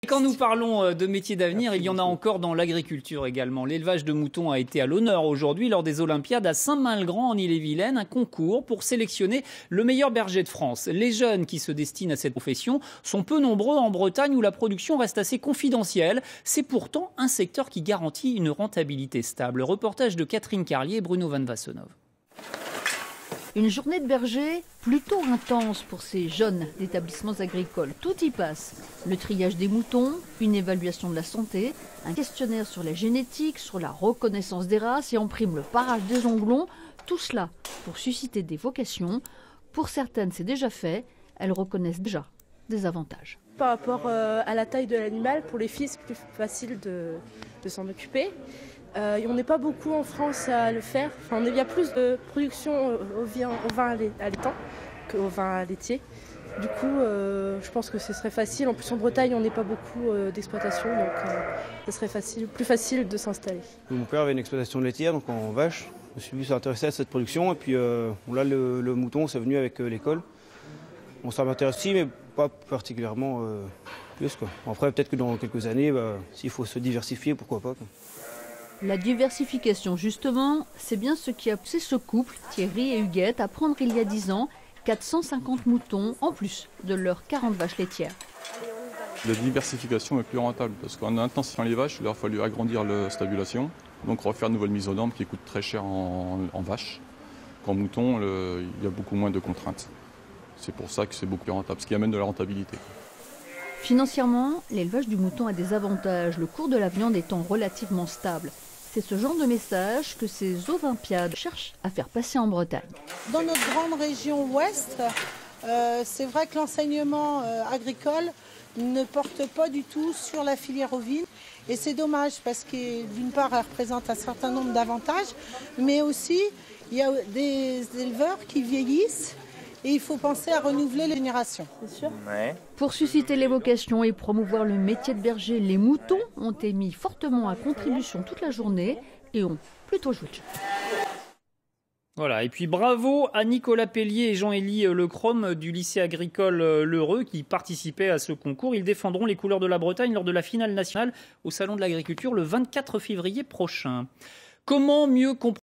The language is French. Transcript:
Quand nous parlons de métiers d'avenir, il y en a encore dans l'agriculture également. L'élevage de moutons a été à l'honneur aujourd'hui lors des Olympiades à Saint-Main-le-Grand en Ille-et-Vilaine, un concours pour sélectionner le meilleur berger de France. Les jeunes qui se destinent à cette profession sont peu nombreux en Bretagne où la production reste assez confidentielle. C'est pourtant un secteur qui garantit une rentabilité stable. Reportage de Catherine Carlier et Bruno Van Wassenov. Une journée de berger plutôt intense pour ces jeunes établissements agricoles. Tout y passe. Le triage des moutons, une évaluation de la santé, un questionnaire sur la génétique, sur la reconnaissance des races et en prime le parage des onglons. Tout cela pour susciter des vocations. Pour certaines, c'est déjà fait. Elles reconnaissent déjà des avantages. Par rapport à la taille de l'animal, pour les filles, c'est plus facile de s'en occuper. On n'est pas beaucoup en France à le faire. Enfin, il y a plus de production au vin allaitant qu'au vin laitier. Du coup, je pense que ce serait facile. En plus, en Bretagne, on n'est pas beaucoup d'exploitation, donc ce serait plus facile de s'installer. Mon père avait une exploitation laitière, donc en vache. Je me suis plus intéressé à cette production. Et puis là, le mouton, c'est venu avec l'école. Bon, ça m'intéresse aussi, mais pas particulièrement plus, quoi. Après, peut-être que dans quelques années, s'il faut se diversifier, pourquoi pas, quoi. La diversification, justement, c'est bien ce qui a poussé ce couple, Thierry et Huguette, à prendre il y a 10 ans 450 moutons en plus de leurs 40 vaches laitières. La diversification est plus rentable parce qu'en intensifiant les vaches, il a fallu agrandir la stabulation, donc refaire une nouvelle mise aux normes qui coûte très cher en vache. Qu'en mouton, il y a beaucoup moins de contraintes. C'est pour ça que c'est beaucoup plus rentable, ce qui amène de la rentabilité. Financièrement, l'élevage du mouton a des avantages, le cours de la viande étant relativement stable. C'est ce genre de message que ces Olympiades cherchent à faire passer en Bretagne. Dans notre grande région ouest, c'est vrai que l'enseignement agricole ne porte pas du tout sur la filière ovine. Et c'est dommage parce que d'une part, elle représente un certain nombre d'avantages, mais aussi il y a des éleveurs qui vieillissent. Et il faut penser à renouveler les générations. C'est sûr. Ouais. Pour susciter les vocations et promouvoir le métier de berger, les moutons ont été mis fortement à contribution toute la journée et ont plutôt joué le jeu. Voilà, et puis bravo à Nicolas Pellier et Jean-Élie Lecrom du lycée agricole L'Heureux qui participaient à ce concours. Ils défendront les couleurs de la Bretagne lors de la finale nationale au Salon de l'Agriculture le 24 février prochain. Comment mieux comprendre